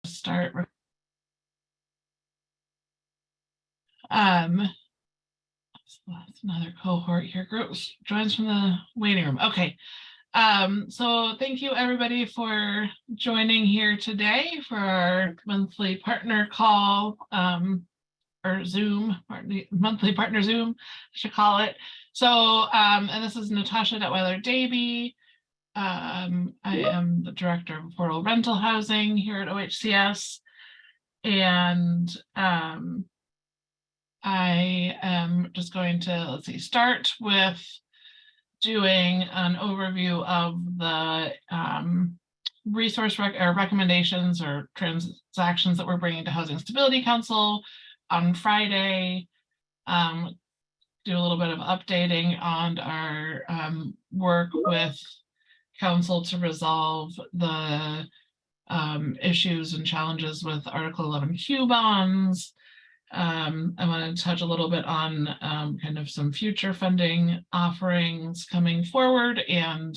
Start. That's another cohort here. Groups joins from the waiting room. Okay. So thank you everybody for joining here today for our monthly partner call, or Zoom, monthly partner Zoom, I should call it. So, and this is Natasha Detweiler-Davy. I am the director of affordable rental housing here at OHCS. And I am just going to, start with doing an overview of the resource recommendations or transactions that we're bringing to Housing Stability Council on Friday. Do a little bit of updating on our work with council to resolve the issues and challenges with Article 11Q bonds. I want to touch a little bit on kind of some future funding offerings coming forward and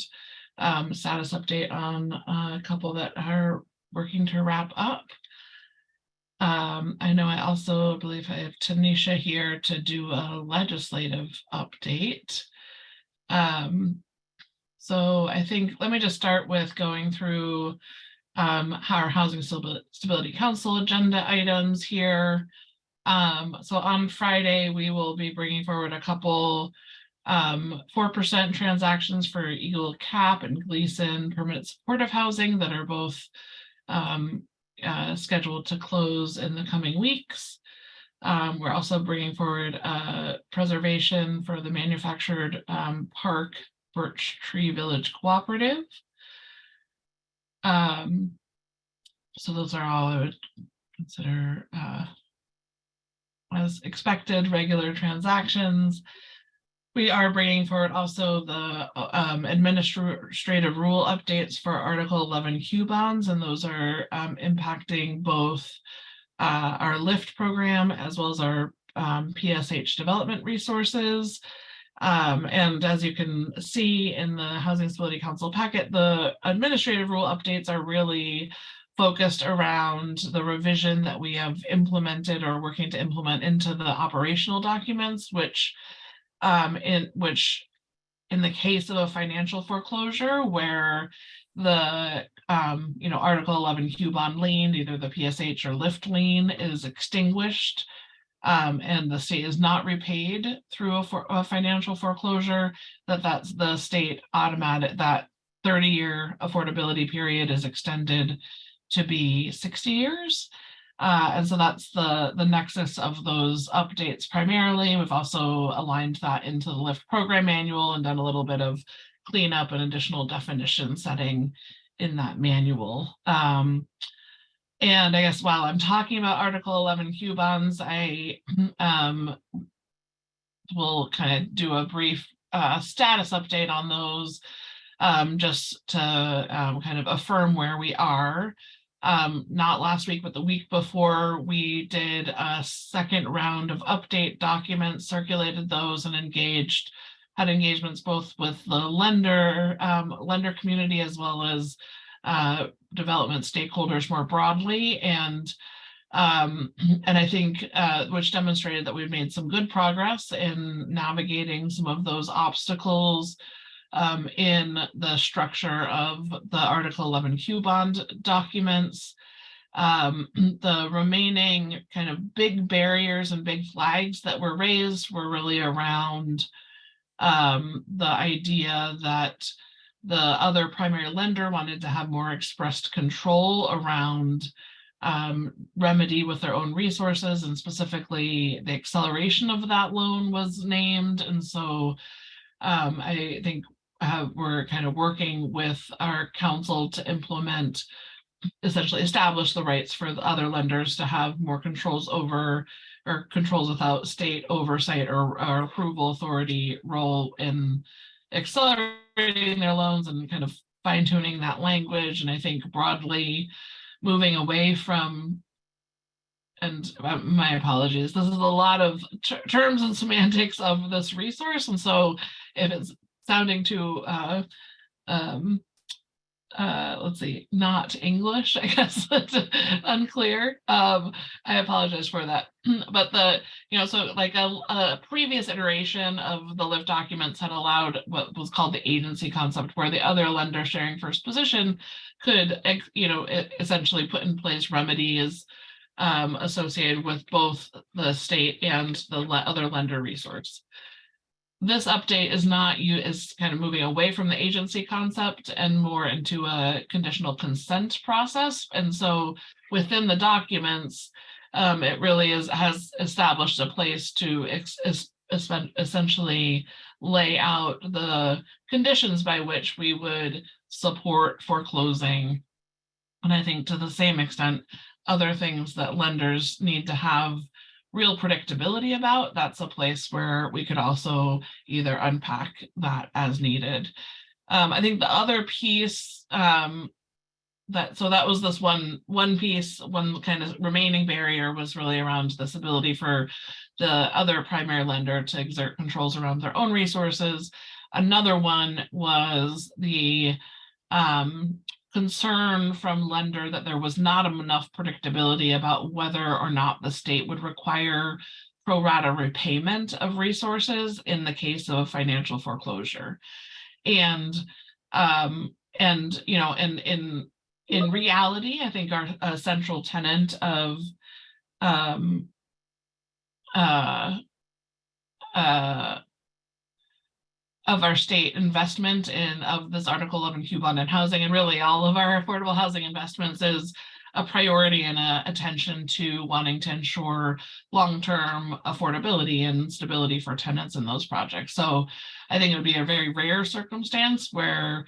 status update on a couple that are working to wrap up. I know I also believe I have Tanisha here to do a legislative update. So I think, let me just start with going through our Housing Stability Council agenda items here. So on Friday, we will be bringing forward a couple 4% transactions for Eagle Cap and Gleason permanent supportive housing that are both scheduled to close in the coming weeks. We're also bringing forward preservation for the manufactured park Birch Tree Village Cooperative. So those are all I would consider as expected regular transactions. We are bringing forward also the administrative rule updates for Article 11Q bonds, and those are impacting both our LIFT program as well as our PSH development resources. And as you can see in the Housing Stability Council packet, the administrative rule updates are really focused around the revision that we have implemented or working to implement into the operational documents, which in the case of a financial foreclosure where the Article 11Q bond lien, either the PSH or LIFT lien, is extinguished and the state is not repaid through a financial foreclosure, that's the state automatic, that 30-year affordability period is extended to be 60 years. And so that's the nexus of those updates primarily. We've also aligned that into the LIFT program manual and done a little bit of cleanup and additional definition setting in that manual. And I guess while I'm talking about Article 11Q bonds, I will kind of do a brief status update on those, just to kind of affirm where we are. Not last week, but the week before, we did a second round of update documents, circulated those, and had engagements both with the lender community as well as development stakeholders more broadly, and I think which demonstrated that we've made some good progress in navigating some of those obstacles in the structure of the Article 11Q bond documents. The remaining kind of big barriers and big flags that were raised were really around the idea that the other primary lender wanted to have more expressed control around remedy with their own resources, and specifically the acceleration of that loan was named. And so I think we're kind of working with our council to implement, essentially establish the rights for the other lenders to have more controls over, or controls without state oversight or approval authority role in accelerating their loans and kind of fine-tuning that language. And I think broadly moving away from, and my apologies, this is a lot of terms and semantics of this resource, and so if it's sounding too let's see, not English, I guess that's unclear. I apologize for that. But so like a previous iteration of the LIFT documents had allowed what was called the agency concept, where the other lender sharing first position could, essentially put in place remedies associated with both the state and the other lender resource. This update is kind of moving away from the agency concept and more into a conditional consent process. And so within the documents, it really has established a place to essentially lay out the conditions by which we would support foreclosing. And I think to the same extent, other things that lenders need to have real predictability about, that's a place where we could also either unpack that as needed. I think the other piece that was this one piece, one kind of remaining barrier was really around this ability for the other primary lender to exert controls around their own resources. Another one was the concern from lender that there was not enough predictability about whether or not the state would require pro rata repayment of resources in the case of a financial foreclosure. And in reality, I think our central tenet of our state investment of this Article 11 Q bond and housing, and really all of our affordable housing investments, is a priority and attention to wanting to ensure long-term affordability and stability for tenants in those projects. So I think it would be a very rare circumstance where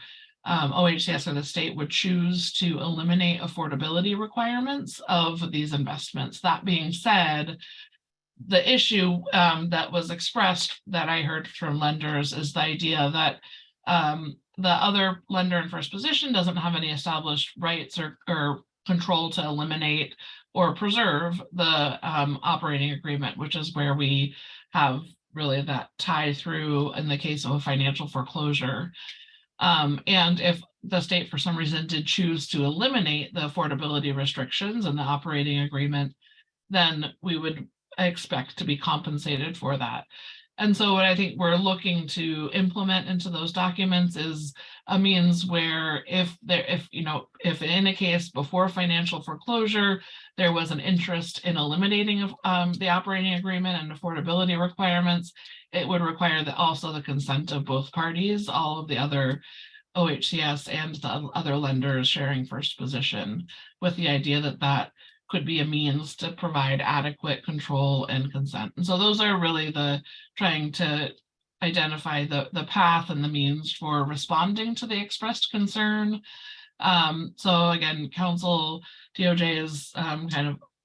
OHCS or the state would choose to eliminate affordability requirements of these investments. That being said, the issue that was expressed that I heard from lenders is the idea that the other lender in first position doesn't have any established rights or control to eliminate or preserve the operating agreement, which is where we have really that tie through in the case of a financial foreclosure. And if the state for some reason did choose to eliminate the affordability restrictions in the operating agreement, then we would expect to be compensated for that. And so what I think we're looking to implement into those documents is a means where if in a case before financial foreclosure, there was an interest in eliminating the operating agreement and affordability requirements, it would require also the consent of both parties, all of the other OHCS and the other lenders sharing first position, with the idea that could be a means to provide adequate control and consent. And so those are really trying to identify the path and the means for responding to the expressed concern. So again, Council DOJ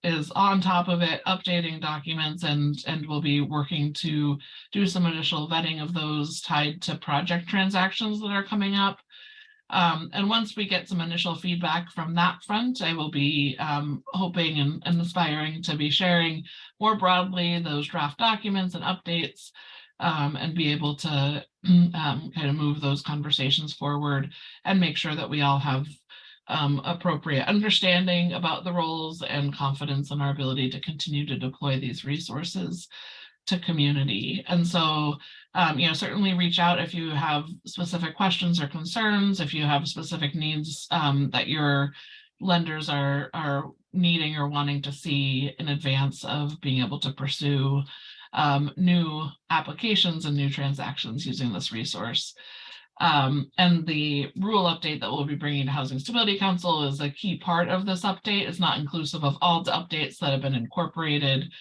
is on top of it, updating documents, and will be working to do some initial vetting of those tied to project transactions that are coming up. And once we get some initial feedback from that front, I will be hoping and aspiring to be sharing more broadly those draft documents and updates, and be able to kind of move those conversations forward and make sure that we all have appropriate understanding about the roles and confidence in our ability to continue to deploy these resources to community. And so certainly reach out if you have specific questions or concerns, if you have specific needs that your lenders are needing or wanting to see in advance of being able to pursue new applications and new transactions using this resource. And the rule update that we'll be bringing to Housing Stability Council is a key part of this update. It's not inclusive of all the updates that have been incorporated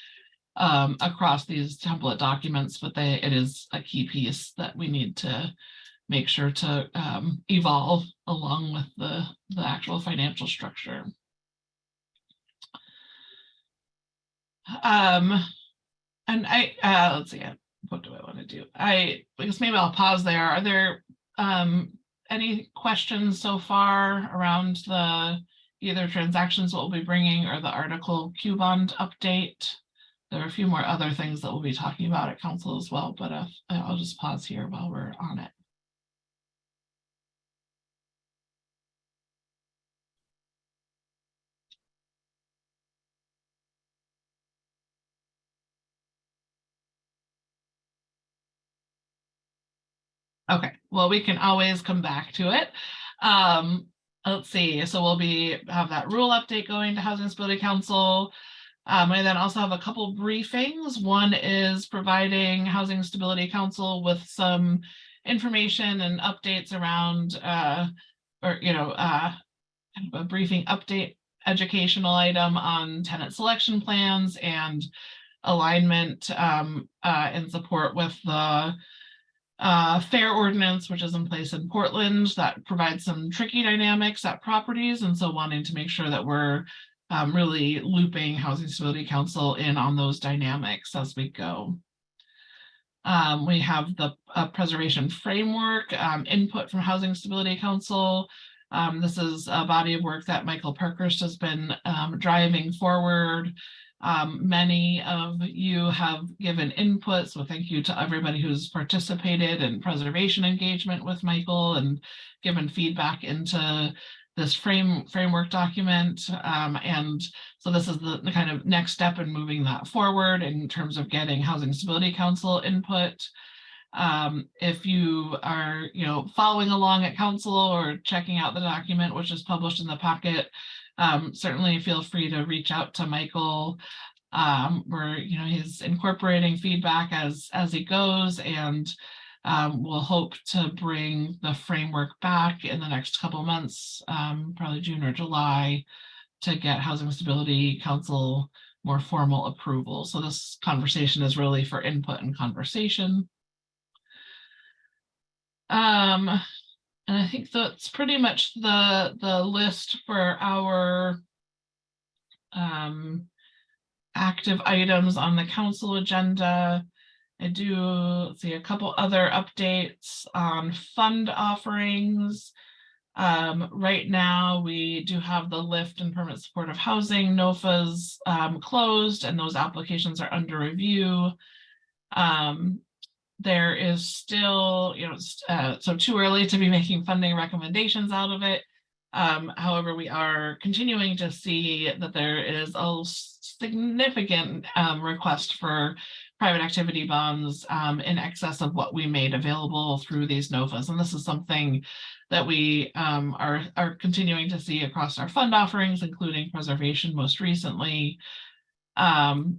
across these template documents, but it is a key piece that we need to make sure to evolve along with the actual financial structure. And let's see, what do I want to do? I guess maybe I'll pause there. Are there any questions so far around either transactions that we'll be bringing or the Article Q bond update? There are a few more other things that we'll be talking about at council as well, but I'll just pause here while we're on it. Okay, well, we can always come back to it. Let's see, so we'll have that rule update going to Housing Stability Council. I then also have a couple briefings. One is providing Housing Stability Council with some information and updates around, kind of a briefing update educational item on tenant selection plans and alignment in support with the fair ordinance, which is in place in Portland, that provides some tricky dynamics at properties. And so wanting to make sure that we're really looping Housing Stability Council in on those dynamics as we go. We have the preservation framework input from Housing Stability Council. This is a body of work that Michael Parkhurst has been driving forward. Many of you have given input, so thank you to everybody who's participated in preservation engagement with Michael and given feedback into this framework document. And so this is the kind of next step in moving that forward in terms of getting Housing Stability Council input. If you are, following along at council or checking out the document, which is published in the packet, certainly feel free to reach out to Michael. Where he's incorporating feedback as he goes, and we'll hope to bring the framework back in the next couple of months, probably June or July, to get Housing Stability Council more formal approval. So this conversation is really for input and conversation. And I think that's pretty much the list for our active items on the council agenda. I do see a couple other updates on fund offerings. Right now, we do have the LIFT and permanent supportive housing NOFAs closed, and those applications are under review. There is still, so too early to be making funding recommendations out of it. However, we are continuing to see that there is a significant request for private activity bonds in excess of what we made available through these NOFAs. And this is something that we are continuing to see across our fund offerings, including preservation most recently. So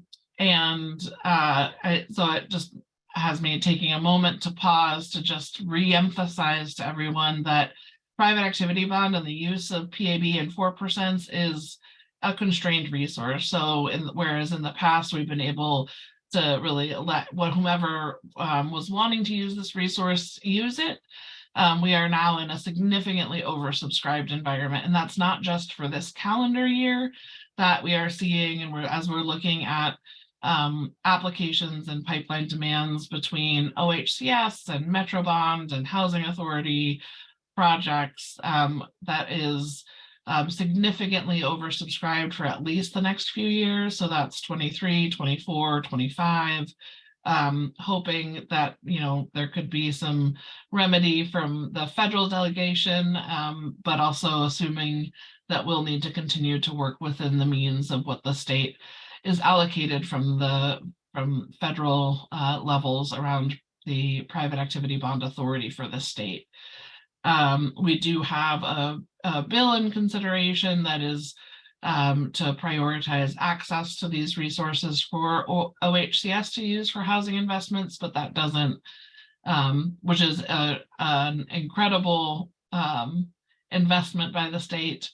it just has me taking a moment to pause to just re-emphasize to everyone that private activity bond and the use of PAB and 4% is a constrained resource. So whereas in the past we've been able to really let whomever was wanting to use this resource use it, we are now in a significantly oversubscribed environment. And that's not just for this calendar year that we are seeing, and as we're looking at applications and pipeline demands between OHCS and Metrobond and Housing Authority projects, that is significantly oversubscribed for at least the next few years. So that's 23, 24, 25, hoping that, there could be some remedy from the federal delegation, but also assuming that we'll need to continue to work within the means of what the state is allocated from federal levels around the private activity bond authority for the state. We do have a bill in consideration that is to prioritize access to these resources for OHCS to use for housing investments, but that doesn't, which is an incredible investment by the state,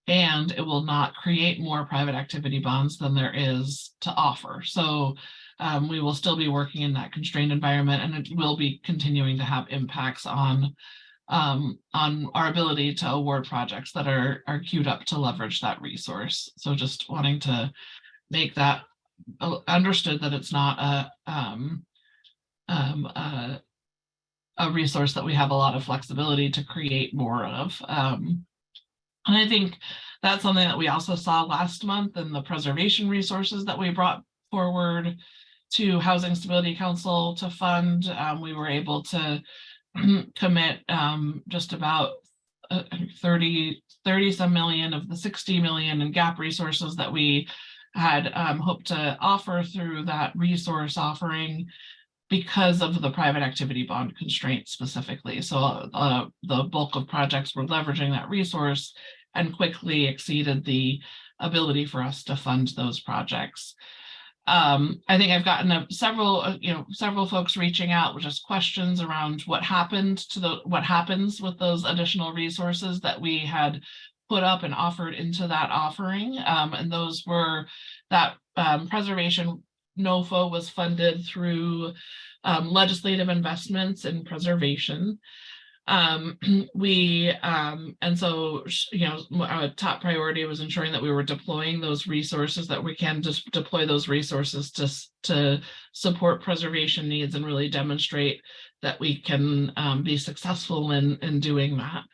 and it will not create more private activity bonds than there is to offer. So we will still be working in that constrained environment, and it will be continuing to have impacts on our ability to award projects that are queued up to leverage that resource. So just wanting to make that understood that it's not a resource that we have a lot of flexibility to create more of. And I think that's something that we also saw last month in the preservation resources that we brought forward to Housing Stability Council to fund. We were able to commit just about 30 some million of the 60 million in gap resources that we had hoped to offer through that resource offering. because of the private activity bond constraint specifically. So the bulk of projects were leveraging that resource and quickly exceeded the ability for us to fund those projects. I think I've gotten several folks reaching out with just questions around what happens with those additional resources that we had put up and offered into that offering. And those were that Preservation NOFA was funded through legislative investments in preservation. And so, our top priority was ensuring that we were deploying those resources, that we can just deploy those resources to support preservation needs and really demonstrate that we can be successful in doing that.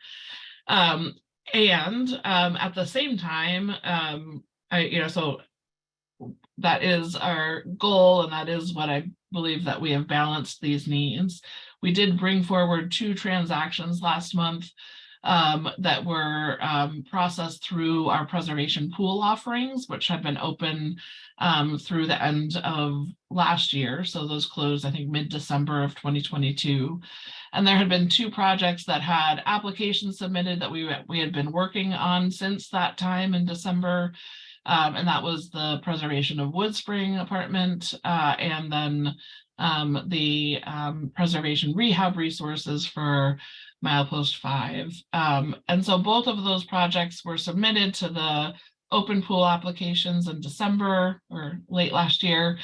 And at the same time, so that is our goal, and that is what I believe, that we have balanced these needs. We did bring forward 2 transactions last month that were processed through our preservation pool offerings, which had been open through the end of last year. So those closed, I think, mid-December of 2022. And there had been 2 projects that had applications submitted that we had been working on since that time in December. And that was the preservation of Woodspring apartment, and then the preservation rehab resources for Milepost 5. And so both of those projects were submitted to the open pool applications in December or late last year.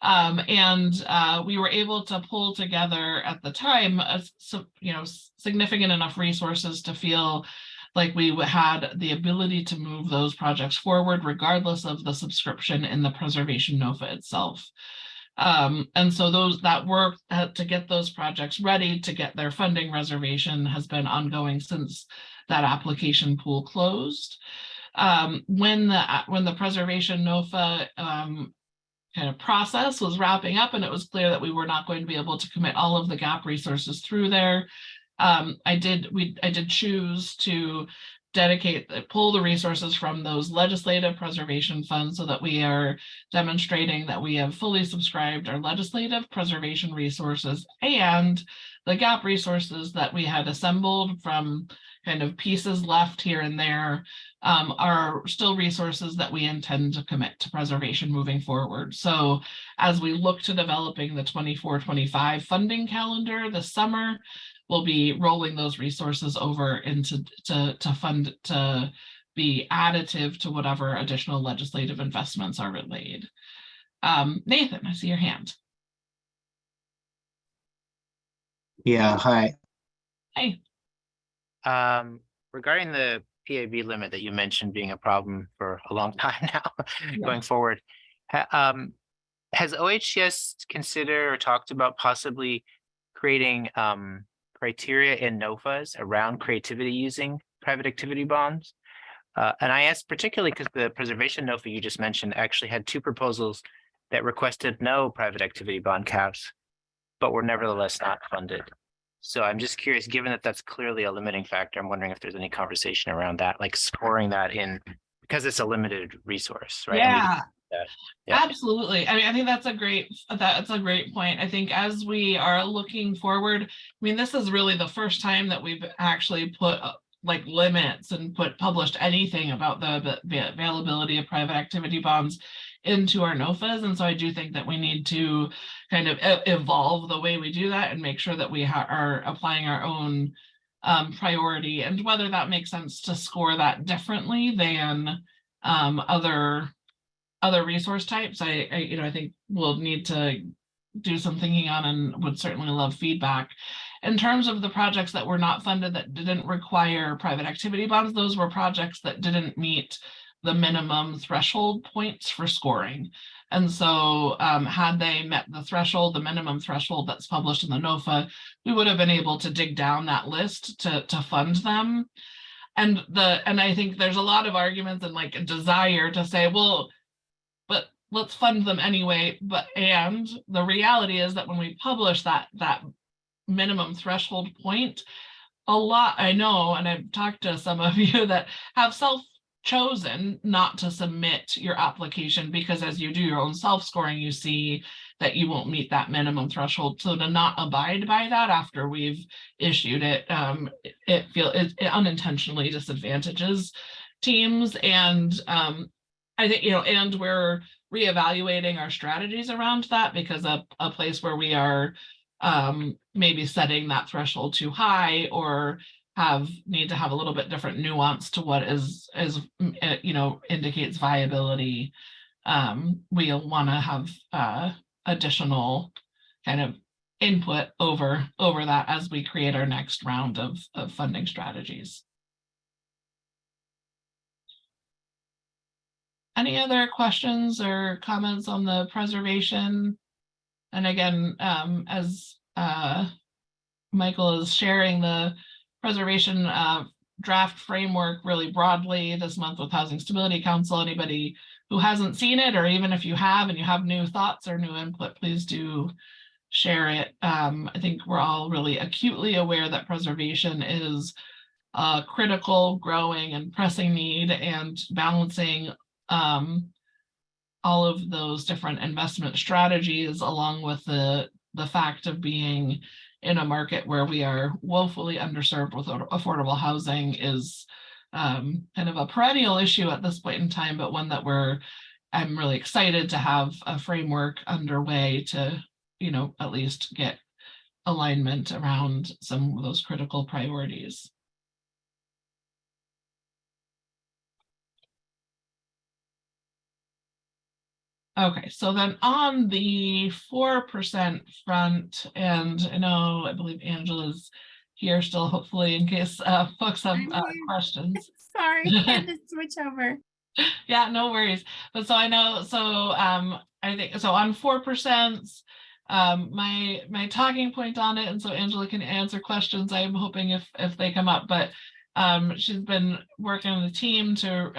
And we were able to pull together at the time, significant enough resources to feel like we had the ability to move those projects forward, regardless of the subscription in the Preservation NOFA itself. And so that work to get those projects ready to get their funding reservation has been ongoing since that application pool closed. When the Preservation NOFA kind of process was wrapping up, and it was clear that we were not going to be able to commit all of the gap resources through there, I did choose to pull the resources from those legislative preservation funds so that we are demonstrating that we have fully subscribed our legislative preservation resources, and the gap resources that we had assembled from kind of pieces left here and there are still resources that we intend to commit to preservation moving forward. So as we look to developing the 24-25 funding calendar this summer, we'll be rolling those resources over into to be additive to whatever additional legislative investments are relayed. Nathan, I see your hand. Yeah, hi. Hey. Regarding the PAB limit that you mentioned being a problem for a long time now, going forward, has OHS considered or talked about possibly creating criteria in NOFAs around creativity using private activity bonds? And I asked particularly because the Preservation NOFA you just mentioned actually had 2 proposals that requested no private activity bond caps, but were nevertheless not funded. So I'm just curious, given that that's clearly a limiting factor, I'm wondering if there's any conversation around that, like scoring that in, because it's a limited resource, right? Yeah. Yeah. Absolutely. I mean, I think that's a great point. I think as we are looking forward, I mean, this is really the first time that we've actually put like limits and published anything about the availability of private activity bonds into our NOFAs. And so I do think that we need to kind of evolve the way we do that and make sure that we are applying our own priority, and whether that makes sense to score that differently than other resource types, I think we'll need to do some thinking on, and would certainly love feedback. In terms of the projects that were not funded that didn't require private activity bonds, those were projects that didn't meet the minimum threshold points for scoring. And so had they met the minimum threshold that's published in the NOFA, we would have been able to dig down that list to fund them. And I think there's a lot of arguments and like a desire to say, well, but let's fund them anyway. And the reality is that when we publish that minimum threshold point, I know, and I've talked to some of you that have chosen not to submit your application because as you do your own self-scoring, you see that you won't meet that minimum threshold. So to not abide by that after we've issued it, it unintentionally disadvantages teams. And I think, and we're reevaluating our strategies around that, because a place where we are maybe setting that threshold too high, or need to have a little bit different nuance to what is indicates viability. We'll want to have additional kind of input over that as we create our next round of funding strategies. Any other questions or comments on the preservation? And again, as Michael is sharing the preservation draft framework really broadly this month with Housing Stability Council, anybody who hasn't seen it, or even if you have and you have new thoughts or new input, please do share it. I think we're all really acutely aware that preservation is a critical, growing, and pressing need, and balancing all of those different investment strategies, along with the fact of being in a market where we are woefully underserved with affordable housing, is kind of a perennial issue at this point in time, but one that I'm really excited to have a framework underway to, at least get alignment around some of those critical priorities. Okay, so then on the 4% front, and I believe Angela's here still, hopefully, in case folks have questions. Sorry, I had to switch over. Yeah, no worries. But so I know, so I think, so on 4%, my talking point on it, and so Angela can answer questions, I'm hoping, if they come up, but she's been working on the team to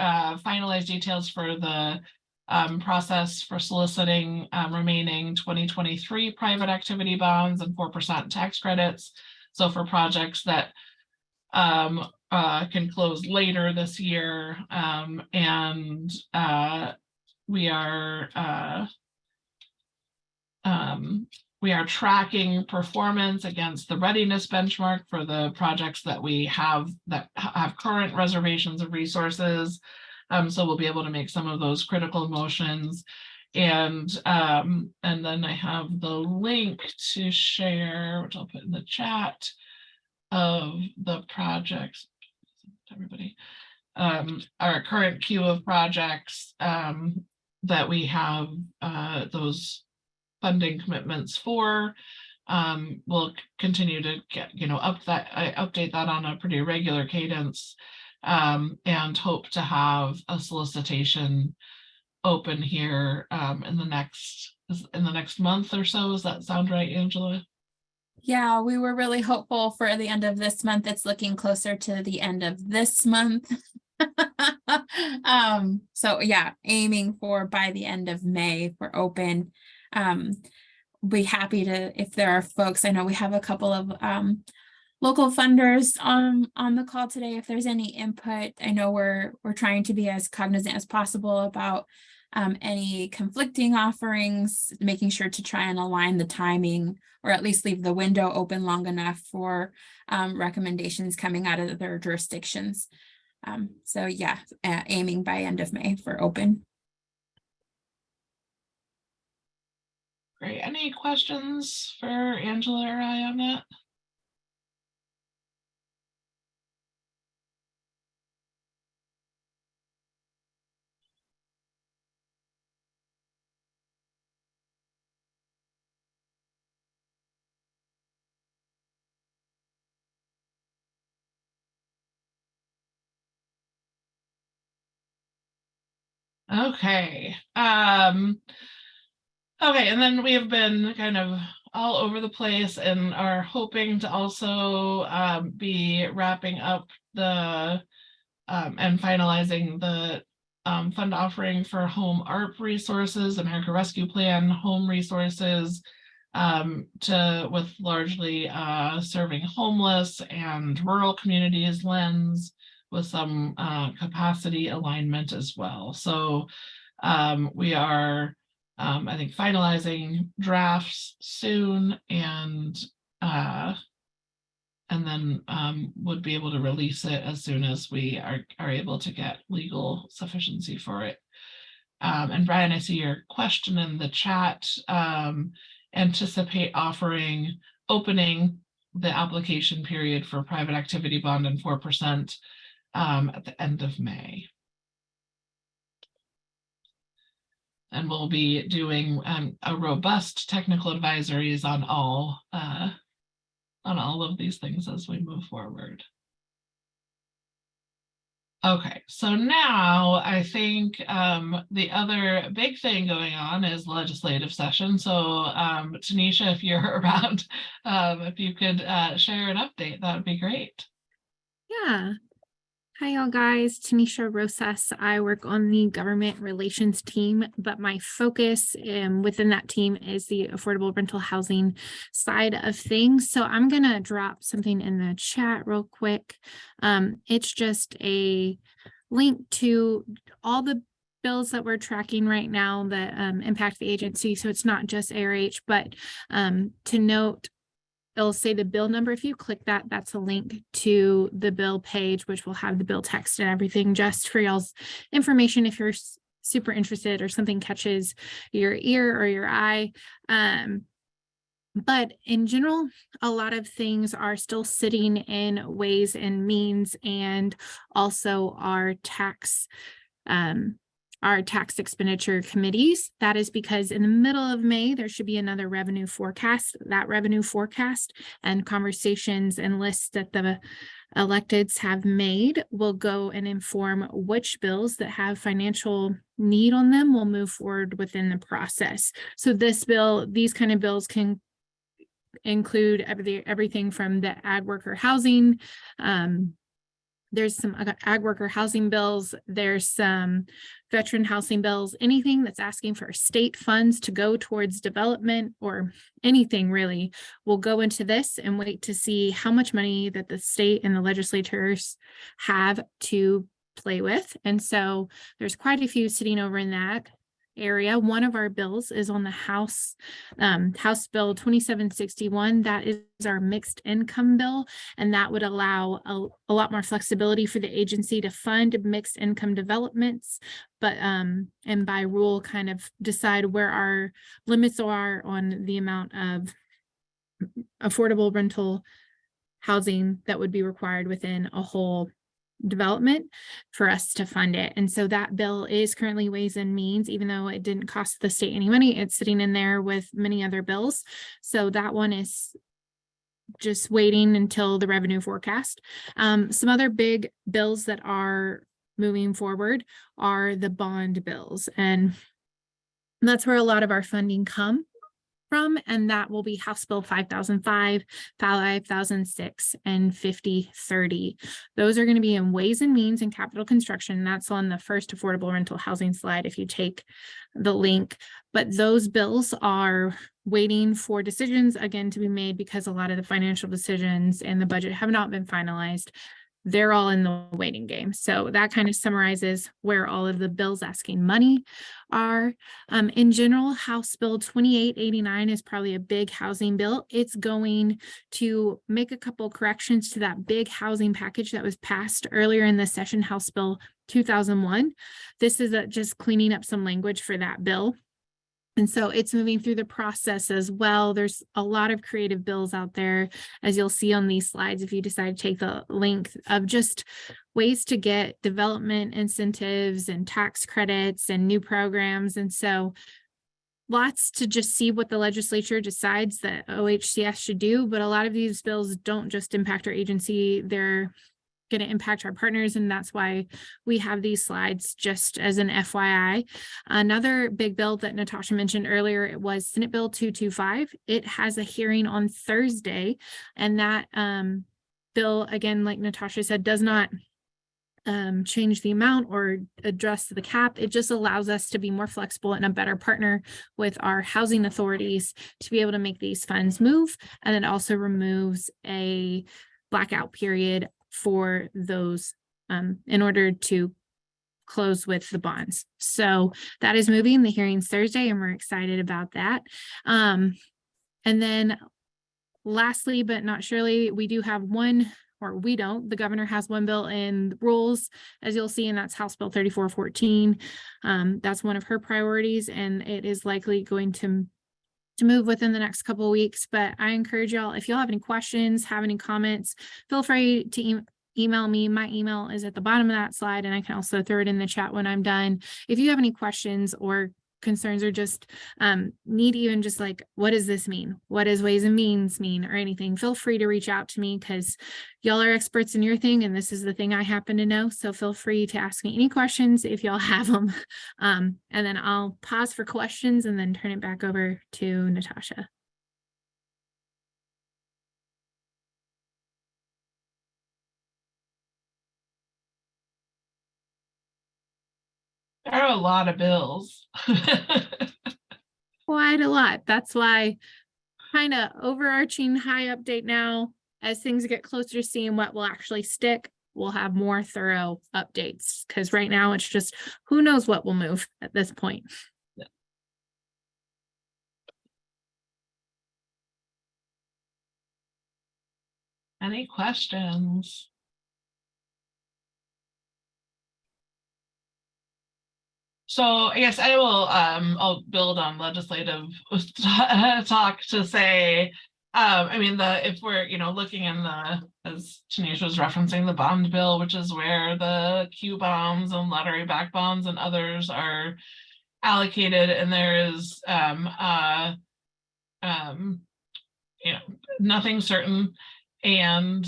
finalize details for the process for soliciting remaining 2023 private activity bonds and 4% tax credits. So for projects that can close later this year, and we are tracking performance against the readiness benchmark for the projects that we have that have current reservations of resources. So we'll be able to make some of those critical motions. And then I have the link to share, which I'll put in the chat, of the projects. Everybody, our current queue of projects that we have those funding commitments for. We'll continue to get, update that on a pretty regular cadence, and hope to have a solicitation open here in the next month or so. Does that sound right, Angela? Yeah, we were really hopeful for the end of this month. It's looking closer to the end of this month. So yeah, aiming for by the end of May for open. Be happy to, if there are folks, I know we have a couple of local funders on the call today. If there's any input, I know we're trying to be as cognizant as possible about any conflicting offerings, making sure to try and align the timing, or at least leave the window open long enough for recommendations coming out of their jurisdictions. So yeah, aiming by end of May for open. Great. Any questions for Angela or I on that? Okay. Okay, and then we have been kind of all over the place and are hoping to also be wrapping up the and finalizing the fund offering for home ARP resources, American Rescue Plan home resources, with largely serving homeless and rural communities lens with some capacity alignment as well. So we are, I think, finalizing drafts soon, and then would be able to release it as soon as we are able to get legal sufficiency for it. And Brian, I see your question in the chat. Anticipate opening the application period for private activity bond and 4% at the end of May. And we'll be doing a robust technical advisories on all of these things as we move forward. Okay, so now I think the other big thing going on is legislative session. So Tanisha, if you're around, if you could share an update, that would be great. Yeah. Hi, y'all guys. Tanisha Rosas. I work on the government relations team, but my focus within that team is the affordable rental housing side of things. So I'm going to drop something in the chat real quick. It's just a link to all the bills that we're tracking right now that impact the agency. So it's not just ARH, but to note, it'll say the bill number. If you click that, that's a link to the bill page, which will have the bill text and everything, just for y'all's information if you're super interested or something catches your ear or your eye. But in general, a lot of things are still sitting in Ways and Means, and also our tax expenditure committees. That is because in the middle of May, there should be another revenue forecast. That revenue forecast and conversations and lists that the electeds have made will go and inform which bills that have financial need on them will move forward within the process. So these kind of bills can include everything from the ag worker housing. There's some ag worker housing bills. There's some veteran housing bills, anything that's asking for state funds to go towards development or anything really will go into this, and wait to see how much money that the state and the legislatures have to play with. And so there's quite a few sitting over in that area. One of our bills is on the House Bill 2761. That is our mixed income bill, and that would allow a lot more flexibility for the agency to fund mixed income developments, but and by rule kind of decide where our limits are on the amount of affordable rental housing that would be required within a whole development for us to fund it. And so that bill is currently Ways and Means, even though it didn't cost the state any money, it's sitting in there with many other bills. So that one is just waiting until the revenue forecast. Some other big bills that are moving forward are the bond bills, and that's where a lot of our funding come from, and that will be House Bill 5005, 5006, and 5030. Those are going to be in Ways and Means and Capital Construction. That's on the first affordable rental housing slide if you take the link. But those bills are waiting for decisions again to be made because a lot of the financial decisions and the budget have not been finalized. They're all in the waiting game. So that kind of summarizes where all of the bills asking money are. In general, House Bill 2889 is probably a big housing bill. It's going to make a couple corrections to that big housing package that was passed earlier in the session, House Bill 2001. This is just cleaning up some language for that bill. And so it's moving through the process as well. There's a lot of creative bills out there, as you'll see on these slides, if you decide to take the link, of just ways to get development incentives and tax credits and new programs. And so lots to just see what the legislature decides that OHCS should do. But a lot of these bills don't just impact our agency, they're going to impact our partners, and that's why we have these slides just as an FYI. Another big bill that Natasha mentioned earlier, it was Senate Bill 225. It has a hearing on Thursday, and that bill, again, like Natasha said, does not change the amount or address the cap. It just allows us to be more flexible and a better partner with our housing authorities to be able to make these funds move, and it also removes a blackout period for those in order to close with the bonds. So that is moving. The hearing's Thursday, and we're excited about that. And then lastly, but not surely, we do have one, or we don't, the governor has one bill in rules, as you'll see, and that's House Bill 3414. That's one of her priorities, and it is likely going to move within the next couple of weeks. But I encourage y'all, if y'all have any questions, have any comments, feel free to email me. My email is at the bottom of that slide, and I can also throw it in the chat when I'm done. If you have any questions or concerns, or just need even just like, what does this mean? What does ways and means mean, or anything, feel free to reach out to me, because y'all are experts in your thing, and this is the thing I happen to know. So feel free to ask me any questions if y'all have them. And then I'll pause for questions and then turn it back over to Natasha. There are a lot of bills. Quite a lot. That's why kind of overarching high update now. As things get closer to seeing what will actually stick, we'll have more thorough updates, because right now it's just who knows what will move at this point. Yeah. Any questions? So I guess I will I'll build on legislative talk to say, I mean, if we're, looking in as Tanisha was referencing, the bond bill, which is where the Q bonds and lottery back bonds and others are allocated, and there is nothing certain, and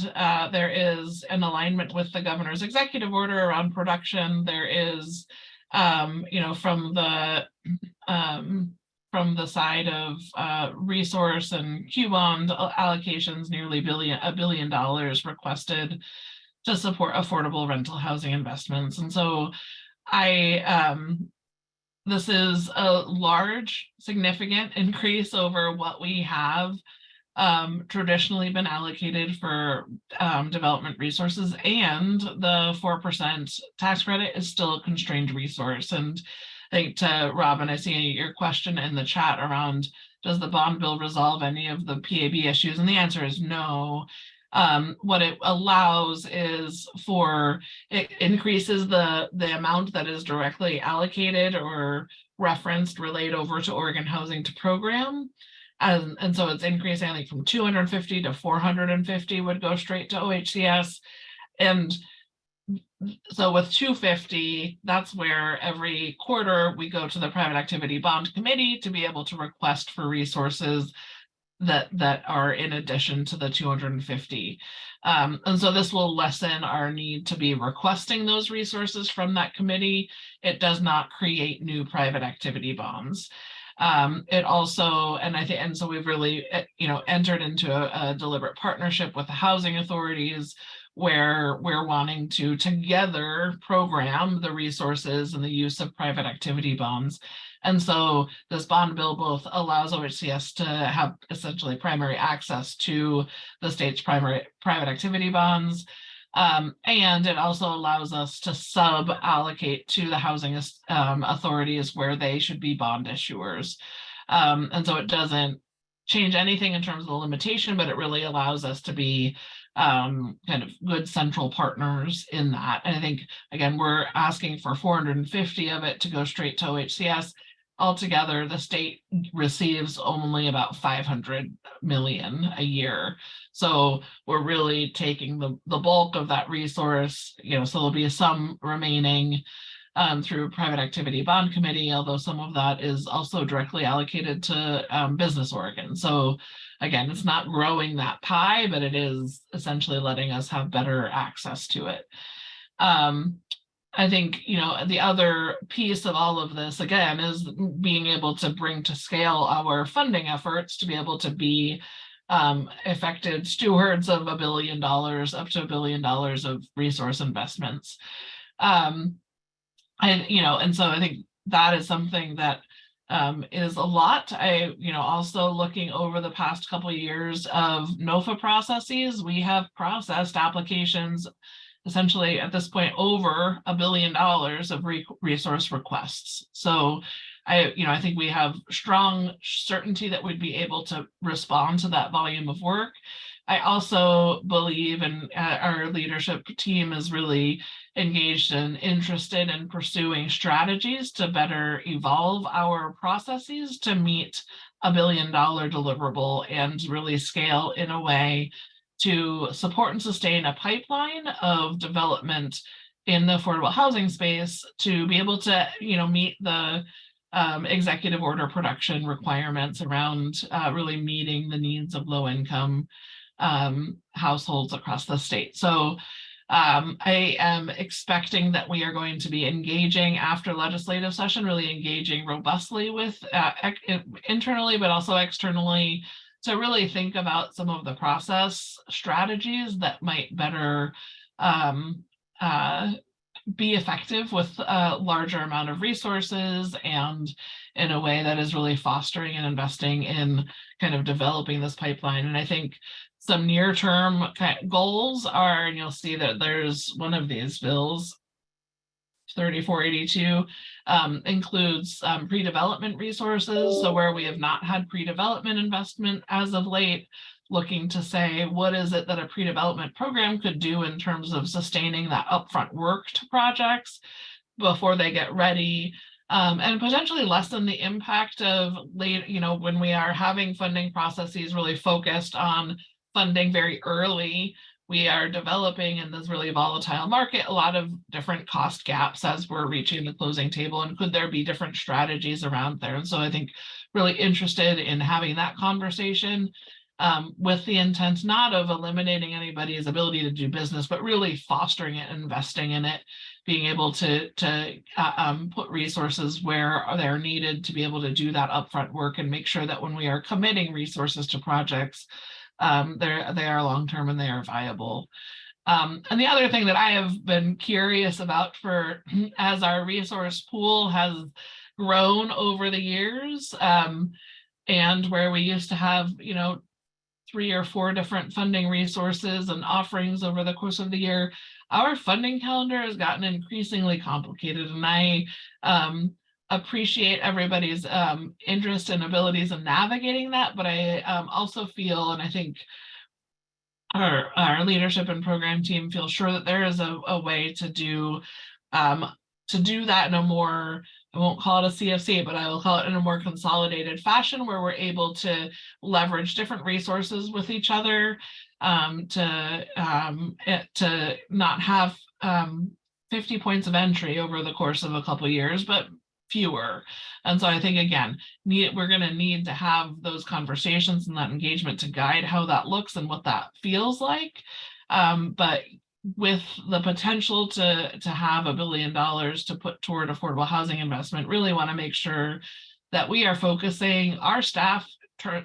there is an alignment with the governor's executive order around production. There is from the side of resource and Q bond allocations, nearly $1 billion requested to support affordable rental housing investments. And so this is a large, significant increase over what we have traditionally been allocated for development resources, and the 4% tax credit is still a constrained resource. And I think, to Robin, I see your question in the chat around, does the bond bill resolve any of the PAB issues? And the answer is no. What it allows is it increases the amount that is directly allocated or referenced, relayed over to Oregon Housing to Program. And so it's increasing, I think, from 250 to 450 would go straight to OHCS. And so with 250, that's where every quarter we go to the Private Activity Bond Committee to be able to request for resources that are in addition to the 250. And so this will lessen our need to be requesting those resources from that committee. It does not create new private activity bonds. It also, and so we've really, entered into a deliberate partnership with the housing authorities, where we're wanting to together program the resources and the use of private activity bonds. And so this bond bill both allows OHCS to have essentially primary access to the state's private activity bonds, and it also allows us to sub-allocate to the housing authorities where they should be bond issuers. And so it doesn't change anything in terms of the limitation, but it really allows us to be kind of good central partners in that. And I think, again, we're asking for 450 of it to go straight to OHCS. Altogether, the state receives only about 500 million a year. So we're really taking the bulk of that resource, so there'll be some remaining through Private Activity Bond Committee, although some of that is also directly allocated to Business Oregon. So again, it's not growing that pie, but it is essentially letting us have better access to it. I think, the other piece of all of this, again, is being able to bring to scale our funding efforts to be able to be effective stewards of $1 billion, up to $1 billion of resource investments. And so I think that is something that is a lot. Also looking over the past couple of years of NOFA processes, we have processed applications essentially at this point over $1 billion of resource requests. So I think we have strong certainty that we'd be able to respond to that volume of work. I also believe, and our leadership team is really engaged and interested in pursuing strategies to better evolve our processes to meet $1 billion deliverable and really scale in a way to support and sustain a pipeline of development in the affordable housing space to be able to, meet the executive order production requirements around really meeting the needs of low-income households across the state. So I am expecting that we are going to be engaging after legislative session, really engaging robustly with internally, but also externally, to really think about some of the process strategies that might better be effective with a larger amount of resources and in a way that is really fostering and investing in kind of developing this pipeline. And I think some near-term goals are, and you'll see that there's one of these bills, 3482, includes pre-development resources. So where we have not had pre-development investment as of late, looking to say, what is it that a pre-development program could do in terms of sustaining that upfront work to projects before they get ready, and potentially lessen the impact of late, when we are having funding processes really focused on funding very early. We are developing in this really volatile market a lot of different cost gaps as we're reaching the closing table, and could there be different strategies around there? And so I think really interested in having that conversation with the intent not of eliminating anybody's ability to do business, but really fostering it, investing in it, being able to put resources where they're needed to be able to do that upfront work and make sure that when we are committing resources to projects, they are long-term and they are viable. And the other thing that I have been curious about as our resource pool has grown over the years, and where we used to have, 3 or 4 different funding resources and offerings over the course of the year, our funding calendar has gotten increasingly complicated. And I appreciate everybody's interest and abilities in navigating that, but I also feel, and I think our leadership and program team feel sure that there is a way to do that in a more, I won't call it a CFC, but I will call it in a more consolidated fashion, where we're able to leverage different resources with each other, to not have 50 points of entry over the course of a couple of years, but fewer. And so I think, again, we're going to need to have those conversations and that engagement to guide how that looks and what that feels like. But with the potential to have $1 billion to put toward affordable housing investment, really want to make sure that we are focusing our staff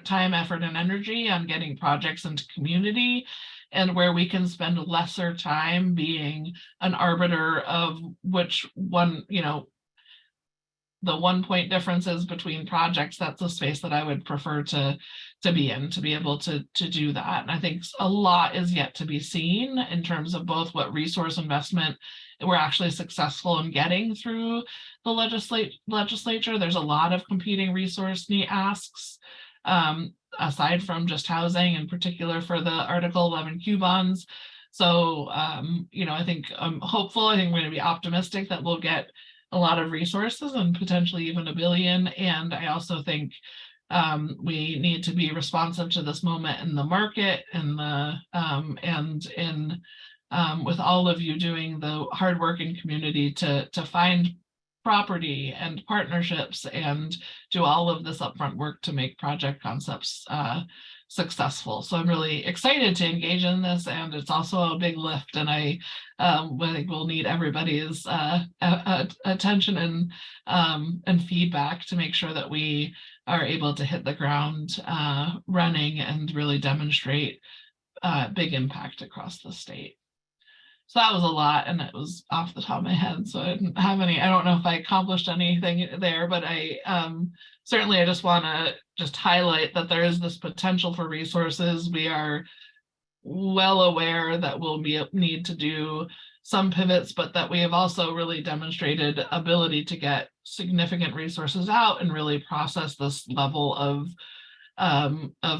time, effort, and energy on getting projects into community, and where we can spend lesser time being an arbiter of which one, the 1 point differences between projects. That's a space that I would prefer to be in, to be able to do that. And I think a lot is yet to be seen in terms of both what resource investment we're actually successful in getting through the legislature. There's a lot of competing resource asks, aside from just housing, in particular for the Article 11Q bonds. So, I think I'm hopeful. I think we're going to be optimistic that we'll get a lot of resources and potentially even $1 billion. And I also think we need to be responsive to this moment in the market and with all of you doing the hard work in community to find property and partnerships and do all of this upfront work to make project concepts successful. So I'm really excited to engage in this, and it's also a big lift, and I think we'll need everybody's attention and feedback to make sure that we are able to hit the ground running and really demonstrate big impact across the state. So that was a lot, and it was off the top of my head, so I didn't have any, I don't know if I accomplished anything there, but I certainly, I just want to highlight that there is this potential for resources. We are well aware that we'll need to do some pivots, but that we have also really demonstrated ability to get significant resources out and really process this level of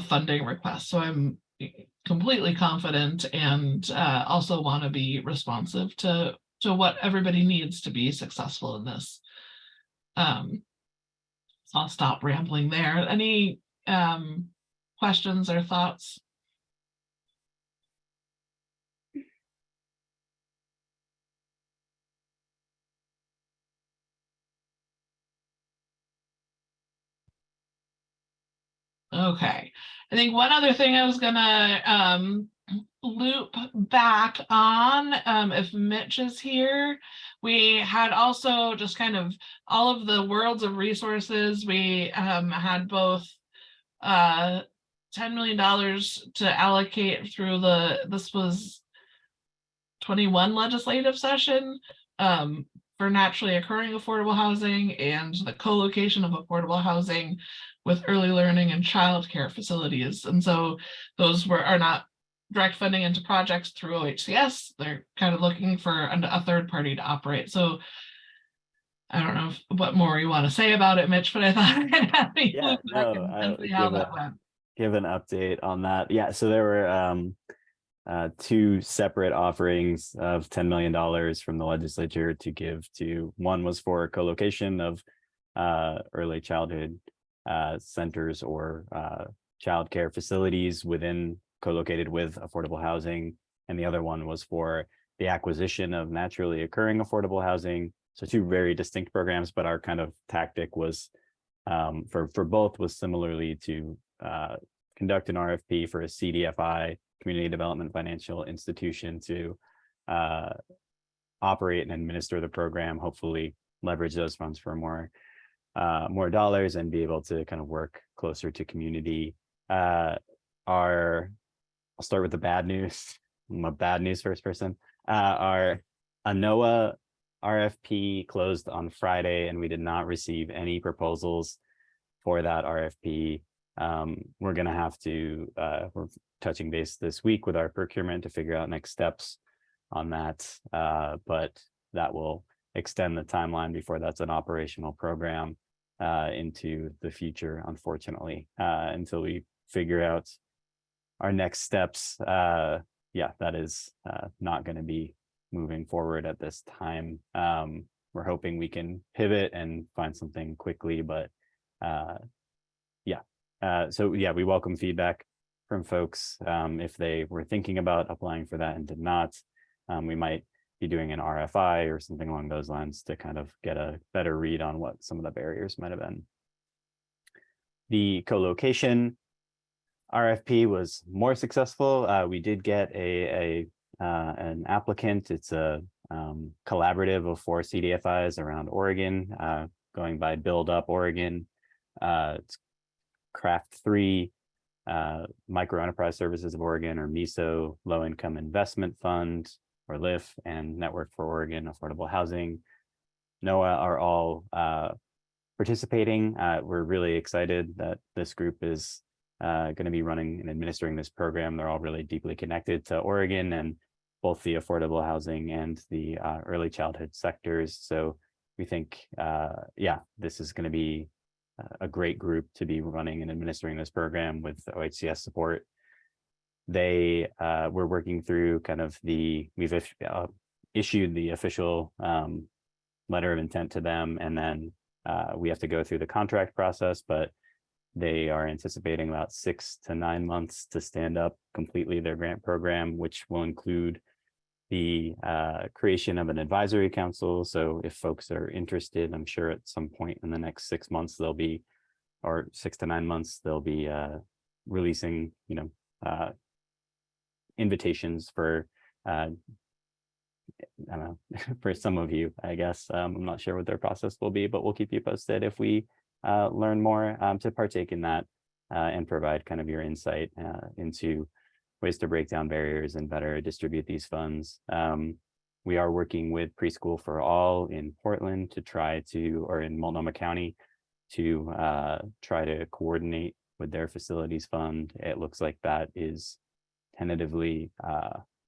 funding requests. So I'm completely confident and also want to be responsive to what everybody needs to be successful in this. So I'll stop rambling there. Any questions or thoughts? Okay, I think one other thing I was gonna loop back on, if Mitch is here, we had also just kind of all of the worlds of resources. We had both $10 million to allocate through this was 21 legislative session for naturally occurring affordable housing and the co-location of affordable housing with early learning and childcare facilities. And so those are not direct funding into projects through OHCS. They're kind of looking for a third party to operate. So I don't know what more you want to say about it, Mitch, but I thought I'd have you Yeah, look back no, and see how that went. give an update on that. Yeah, so there were two separate offerings of $10 million from the legislature to give to. One was for co-location of early childhood centers or childcare facilities co-located with affordable housing, and the other one was for the acquisition of naturally occurring affordable housing. So two very distinct programs, but our kind of tactic was for both was similarly to conduct an RFP for a CDFI, Community Development Financial Institution, to operate and administer the program, hopefully leverage those funds for more dollars and be able to kind of work closer to community. I'll start with the bad news. I'm a bad news first person. Our NOAA RFP closed on Friday, and we did not receive any proposals for that RFP. We're going to have to, we're touching base this week with our procurement to figure out next steps on that, but that will extend the timeline before that's an operational program into the future, unfortunately, until we figure out our next steps. Yeah, that is not going to be moving forward at this time. We're hoping we can pivot and find something quickly, but yeah. So yeah, we welcome feedback from folks. If they were thinking about applying for that and did not, we might be doing an RFI or something along those lines to kind of get a better read on what some of the barriers might have been. The co-location RFP was more successful. We did get an applicant. It's a collaborative of 4 CDFIs around Oregon, going by Build Up Oregon. It's Craft 3, Micro Enterprise Services of Oregon, or MISO, Low Income Investment Fund, or LIF, and Network for Oregon Affordable Housing. NOAA are all participating. We're really excited that this group is going to be running and administering this program. They're all really deeply connected to Oregon and both the affordable housing and the early childhood sectors. So we think, yeah, this is going to be a great group to be running and administering this program with OHCS support. They were working through kind of we've issued the official letter of intent to them, and then we have to go through the contract process, but they are anticipating about 6 to 9 months to stand up completely their grant program, which will include the creation of an advisory council. So if folks are interested, I'm sure at some point in the next 6 months, they'll be, or 6 to 9 months, they'll be releasing, invitations for, I don't know, for some of you, I guess. I'm not sure what their process will be, but we'll keep you posted if we learn more to partake in that and provide kind of your insight into ways to break down barriers and better distribute these funds. We are working with Preschool for All in Portland to try to, or in Multnomah County, to try to coordinate with their facilities fund. It looks like that is tentatively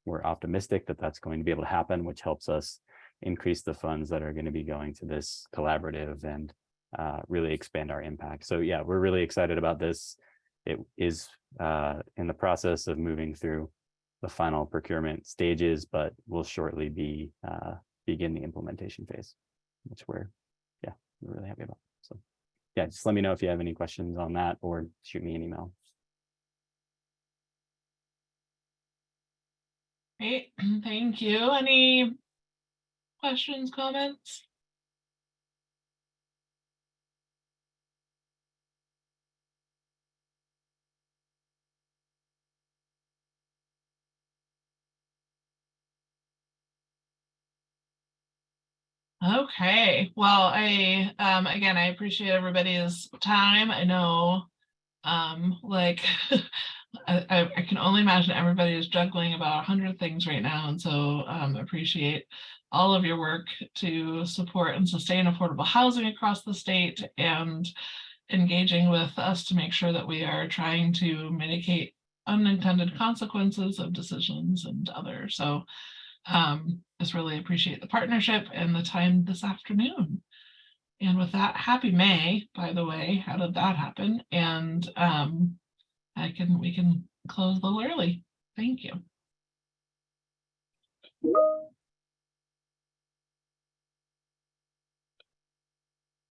we're optimistic that that's going to be able to happen, which helps us increase the funds that are going to be going to this collaborative and really expand our impact. So yeah, we're really excited about this. It is in the process of moving through the final procurement stages, but we'll shortly be begin the implementation phase, which we're really happy about. So yeah, just let me know if you have any questions on that or shoot me an email. Great, thank you. Any questions, comments? Okay, well, again, I appreciate everybody's time. I know, like, I can only imagine everybody is juggling about 100 things right now, and so appreciate all of your work to support and sustain affordable housing across the state, and engaging with us to make sure that we are trying to mitigate unintended consequences of decisions and others. So just really appreciate the partnership and the time this afternoon. And with that, happy May, by the way. How did that happen? And we can close a little early. Thank you.